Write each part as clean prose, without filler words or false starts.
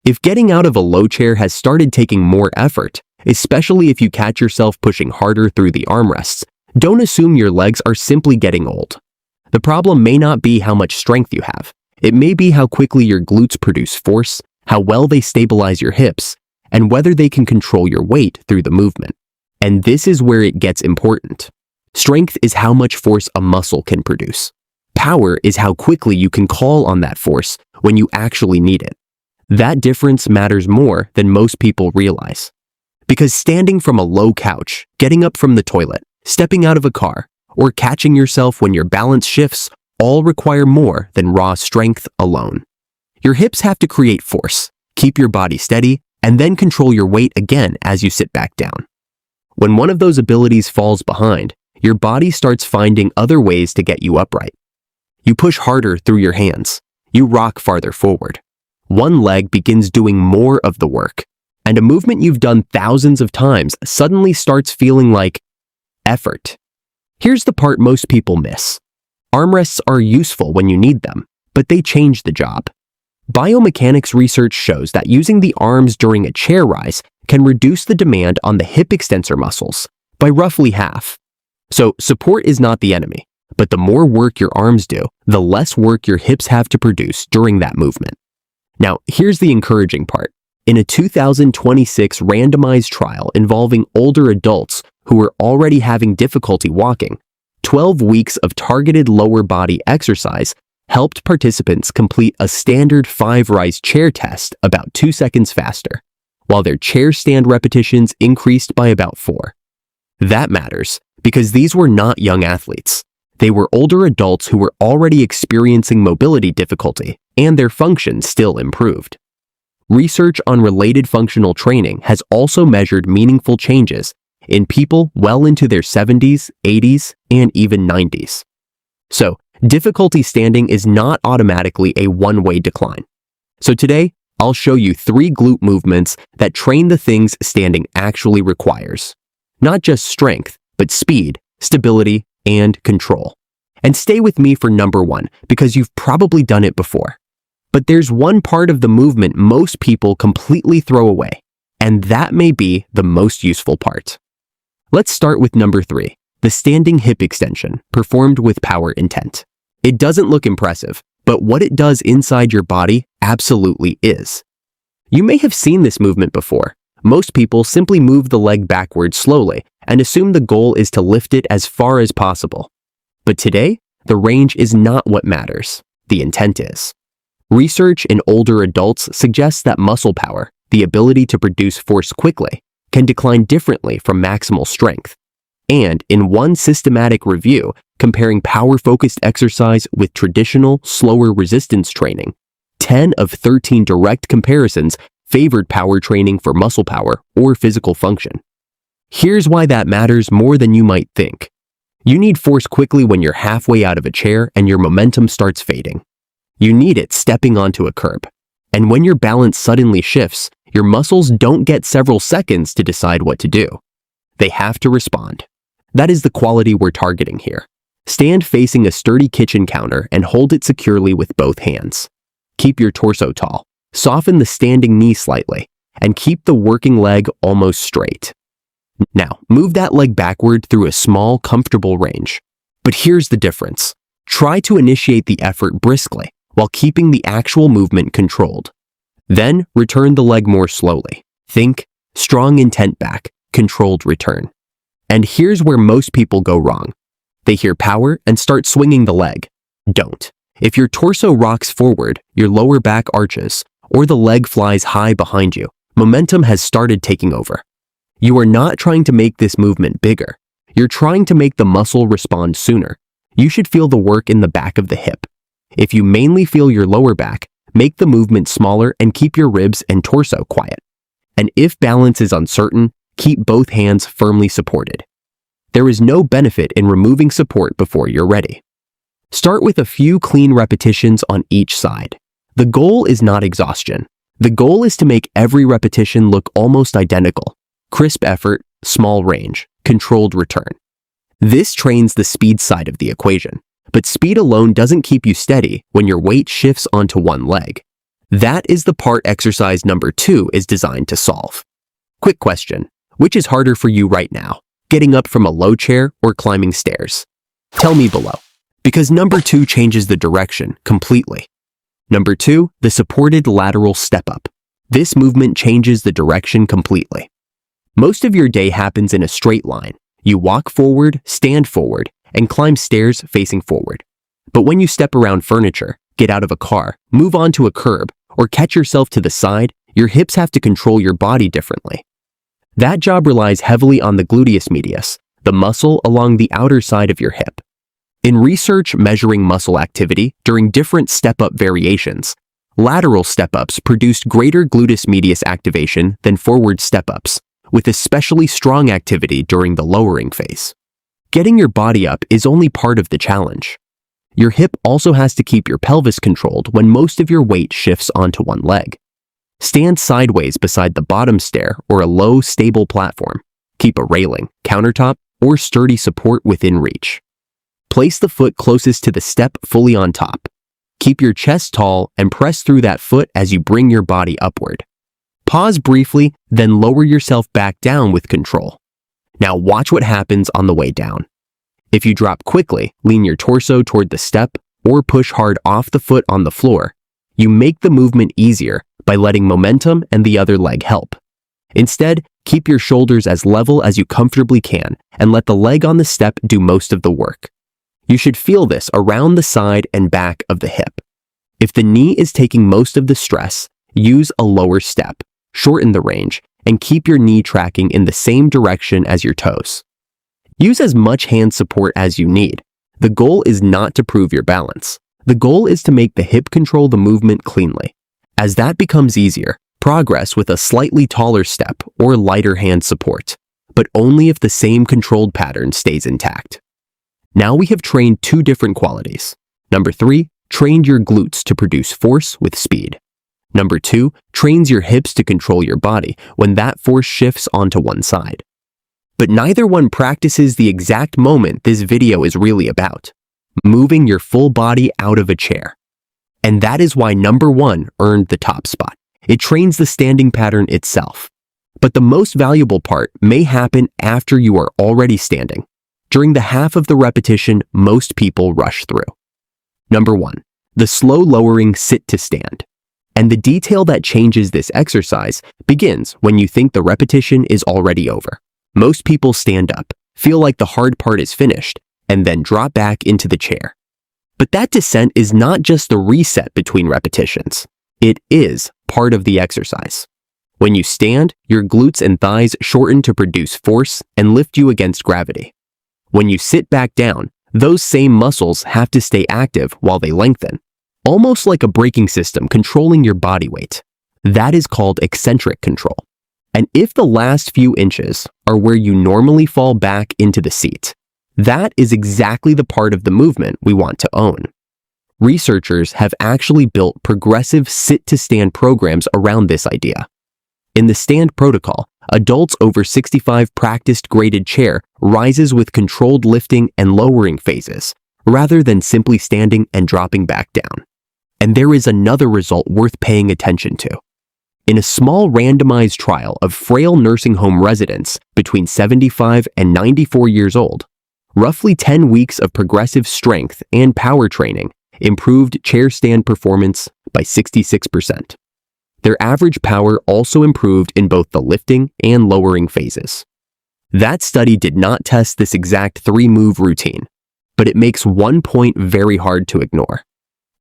If getting out of a low chair has started taking more effort, especially if you catch yourself pushing harder through the armrests, don't assume your legs are simply getting old. The problem may not be how much strength you have. It may be how quickly your glutes produce force, how well they stabilize your hips, and whether they can control your weight through the movement. And this is where it gets important. Strength is how much force a muscle can produce. Power is how quickly you can call on that force when you actually need it. That difference matters more than most people realize. Because standing from a low couch, getting up from the toilet, stepping out of a car, or catching yourself when your balance shifts all require more than raw strength alone. Your hips have to create force, keep your body steady, and then control your weight again as you sit back down. When one of those abilities falls behind, your body starts finding other ways to get you upright. You push harder through your hands. You rock farther forward. One leg begins doing more of the work, and a movement you've done thousands of times suddenly starts feeling like effort. Here's the part most people miss. Armrests are useful when you need them, but they change the job. Biomechanics research shows that using the arms during a chair rise can reduce the demand on the hip extensor muscles by roughly half. So support is not the enemy, but the more work your arms do, the less work your hips have to produce during that movement. Now, here's the encouraging part. In a 2026 randomized trial involving older adults who were already having difficulty walking, 12 weeks of targeted lower body exercise helped participants complete a standard 5-rise chair test about 2 seconds faster, while their chair stand repetitions increased by about 4. That matters because these were not young athletes. They were older adults who were already experiencing mobility difficulty, and their function still improved. Research on related functional training has also measured meaningful changes in people well into their 70s, 80s, and even 90s. So, difficulty standing is not automatically a one-way decline. So today, I'll show you 3 glute movements that train the things standing actually requires. Not just strength, but speed, stability, and control. And stay with me for number 1, because you've probably done it before. But there's one part of the movement most people completely throw away, and that may be the most useful part. Let's start with number 3, the standing hip extension, performed with power intent. It doesn't look impressive, but what it does inside your body absolutely is. You may have seen this movement before. Most people simply move the leg backwards slowly and assume the goal is to lift it as far as possible. But today, the range is not what matters. The intent is. Research in older adults suggests that muscle power, the ability to produce force quickly, can decline differently from maximal strength. And in one systematic review comparing power-focused exercise with traditional, slower resistance training, 10 of 13 direct comparisons favored power training for muscle power or physical function. Here's why that matters more than you might think. You need force quickly when you're halfway out of a chair and your momentum starts fading. You need it stepping onto a curb. And when your balance suddenly shifts, your muscles don't get several seconds to decide what to do. They have to respond. That is the quality we're targeting here. Stand facing a sturdy kitchen counter and hold it securely with both hands. Keep your torso tall. Soften the standing knee slightly, and keep the working leg almost straight. Now, move that leg backward through a small, comfortable range. But here's the difference. Try to initiate the effort briskly while keeping the actual movement controlled. Then, return the leg more slowly. Think, strong intent back, controlled return. And here's where most people go wrong. They hear power and start swinging the leg. Don't. If your torso rocks forward, your lower back arches, or the leg flies high behind you, momentum has started taking over. You are not trying to make this movement bigger. You're trying to make the muscle respond sooner. You should feel the work in the back of the hip. If you mainly feel your lower back, make the movement smaller and keep your ribs and torso quiet. And if balance is uncertain, keep both hands firmly supported. There is no benefit in removing support before you're ready. Start with a few clean repetitions on each side. The goal is not exhaustion. The goal is to make every repetition look almost identical. Crisp effort, small range, controlled return. This trains the speed side of the equation. But speed alone doesn't keep you steady when your weight shifts onto one leg. That is the part exercise number 2 is designed to solve. Quick question, which is harder for you right now, getting up from a low chair or climbing stairs? Tell me below, because number 2 changes the direction completely. Number 2, the supported lateral step-up. This movement changes the direction completely. Most of your day happens in a straight line. You walk forward, stand forward, and climb stairs facing forward. But when you step around furniture, get out of a car, move onto a curb, or catch yourself to the side, your hips have to control your body differently. That job relies heavily on the gluteus medius, the muscle along the outer side of your hip. In research measuring muscle activity during different step-up variations, lateral step-ups produced greater gluteus medius activation than forward step-ups, with especially strong activity during the lowering phase. Getting your body up is only part of the challenge. Your hip also has to keep your pelvis controlled when most of your weight shifts onto one leg. Stand sideways beside the bottom stair or a low, stable platform. Keep a railing, countertop, or sturdy support within reach. Place the foot closest to the step fully on top. Keep your chest tall and press through that foot as you bring your body upward. Pause briefly, then lower yourself back down with control. Now watch what happens on the way down. If you drop quickly, lean your torso toward the step, or push hard off the foot on the floor, you make the movement easier by letting momentum and the other leg help. Instead, keep your shoulders as level as you comfortably can and let the leg on the step do most of the work. You should feel this around the side and back of the hip. If the knee is taking most of the stress, use a lower step, shorten the range, and keep your knee tracking in the same direction as your toes. Use as much hand support as you need. The goal is not to prove your balance. The goal is to make the hip control the movement cleanly. As that becomes easier, progress with a slightly taller step or lighter hand support, but only if the same controlled pattern stays intact. Now we have trained 2 different qualities. Number 3, trained your glutes to produce force with speed. Number 2, trains your hips to control your body when that force shifts onto one side. But neither one practices the exact moment this video is really about, moving your full body out of a chair. And that is why number 1 earned the top spot. It trains the standing pattern itself. But the most valuable part may happen after you are already standing. During the half of the repetition most people rush through. Number 1, the slow lowering sit to stand. And the detail that changes this exercise begins when you think the repetition is already over. Most people stand up, feel like the hard part is finished, and then drop back into the chair. But that descent is not just the reset between repetitions. It is part of the exercise. When you stand, your glutes and thighs shorten to produce force and lift you against gravity. When you sit back down, those same muscles have to stay active while they lengthen, almost like a braking system controlling your body weight. That is called eccentric control. And if the last few inches are where you normally fall back into the seat, that is exactly the part of the movement we want to own. Researchers have actually built progressive sit-to-stand programs around this idea. In the stand protocol, adults over 65 practiced graded chair rises with controlled lifting and lowering phases, rather than simply standing and dropping back down. And there is another result worth paying attention to. In a small randomized trial of frail nursing home residents between 75 and 94 years old, roughly 10 weeks of progressive strength and power training improved chair stand performance by 66%. Their average power also improved in both the lifting and lowering phases. That study did not test this exact 3-move routine, but it makes one point very hard to ignore.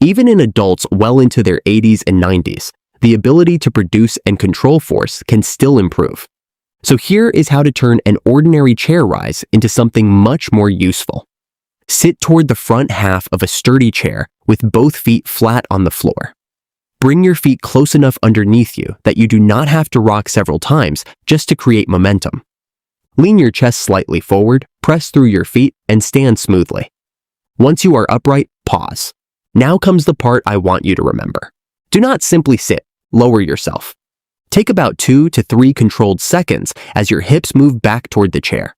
Even in adults well into their 80s and 90s, the ability to produce and control force can still improve. So here is how to turn an ordinary chair rise into something much more useful. Sit toward the front half of a sturdy chair with both feet flat on the floor. Bring your feet close enough underneath you that you do not have to rock several times just to create momentum. Lean your chest slightly forward, press through your feet, and stand smoothly. Once you are upright, pause. Now comes the part I want you to remember. Do not simply sit. Lower yourself. Take about 2 to 3 controlled seconds as your hips move back toward the chair.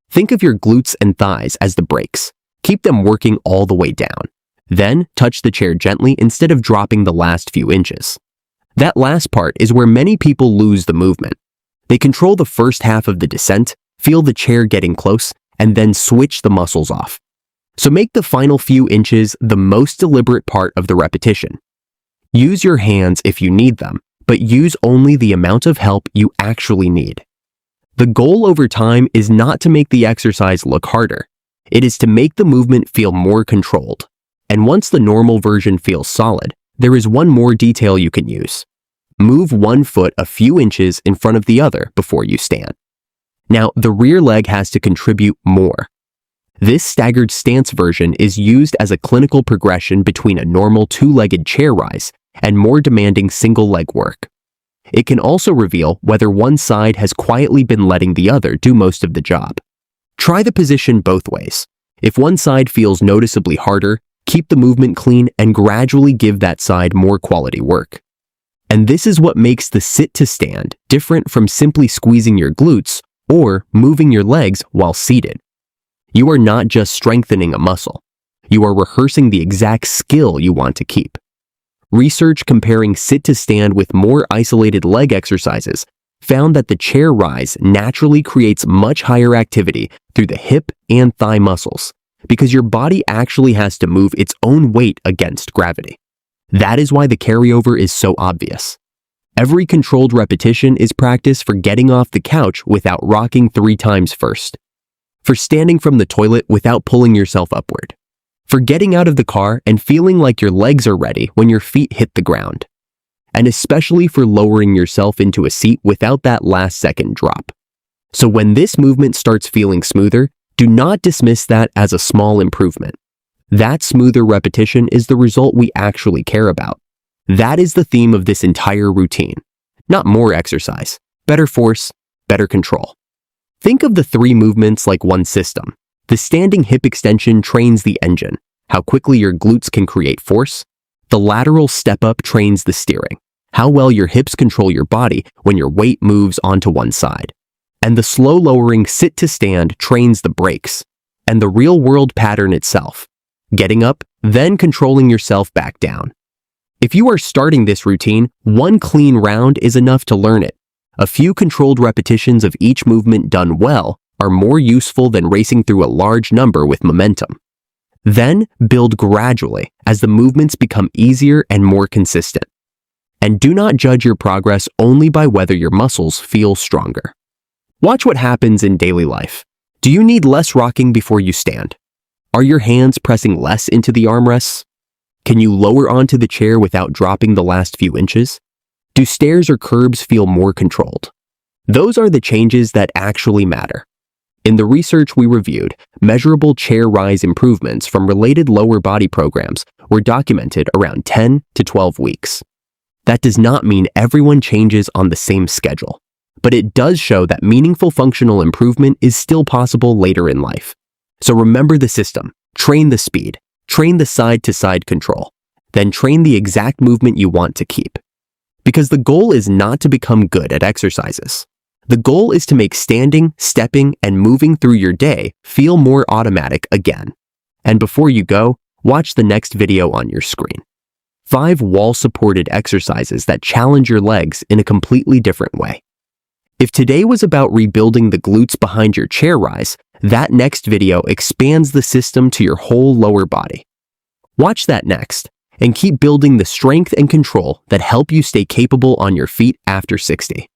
Think of your glutes and thighs as the brakes. Keep them working all the way down. Then touch the chair gently instead of dropping the last few inches. That last part is where many people lose the movement. They control the first half of the descent, feel the chair getting close, and then switch the muscles off. So make the final few inches the most deliberate part of the repetition. Use your hands if you need them, but use only the amount of help you actually need. The goal over time is not to make the exercise look harder. It is to make the movement feel more controlled. And once the normal version feels solid, there is one more detail you can use. Move one foot a few inches in front of the other before you stand. Now, the rear leg has to contribute more. This staggered stance version is used as a clinical progression between a normal two-legged chair rise and more demanding single leg work. It can also reveal whether one side has quietly been letting the other do most of the job. Try the position both ways. If one side feels noticeably harder, keep the movement clean and gradually give that side more quality work. And this is what makes the sit to stand different from simply squeezing your glutes or moving your legs while seated. You are not just strengthening a muscle. You are rehearsing the exact skill you want to keep. Research comparing sit to stand with more isolated leg exercises found that the chair rise naturally creates much higher activity through the hip and thigh muscles because your body actually has to move its own weight against gravity. That is why the carryover is so obvious. Every controlled repetition is practice for getting off the couch without rocking 3 times first, for standing from the toilet without pulling yourself upward, for getting out of the car and feeling like your legs are ready when your feet hit the ground, and especially for lowering yourself into a seat without that last second drop. So when this movement starts feeling smoother, do not dismiss that as a small improvement. That smoother repetition is the result we actually care about. That is the theme of this entire routine. Not more exercise, better force, better control. Think of the 3 movements like one system. The standing hip extension trains the engine, how quickly your glutes can create force. The lateral step-up trains the steering, how well your hips control your body when your weight moves onto one side. And the slow lowering sit to stand trains the brakes, and the real-world pattern itself, getting up, then controlling yourself back down. If you are starting this routine, one clean round is enough to learn it. A few controlled repetitions of each movement done well are more useful than racing through a large number with momentum. Then build gradually as the movements become easier and more consistent. And do not judge your progress only by whether your muscles feel stronger. Watch what happens in daily life. Do you need less rocking before you stand? Are your hands pressing less into the armrests? Can you lower onto the chair without dropping the last few inches? Do stairs or curbs feel more controlled? Those are the changes that actually matter. In the research we reviewed, measurable chair rise improvements from related lower body programs were documented around 10 to 12 weeks. That does not mean everyone changes on the same schedule, but it does show that meaningful functional improvement is still possible later in life. So remember the system, train the speed, train the side-to-side control, then train the exact movement you want to keep. Because the goal is not to become good at exercises. The goal is to make standing, stepping, and moving through your day feel more automatic again. And before you go, watch the next video on your screen. 5 wall-supported exercises that challenge your legs in a completely different way. If today was about rebuilding the glutes behind your chair rise, that next video expands the system to your whole lower body. Watch that next, and keep building the strength and control that help you stay capable on your feet after 60.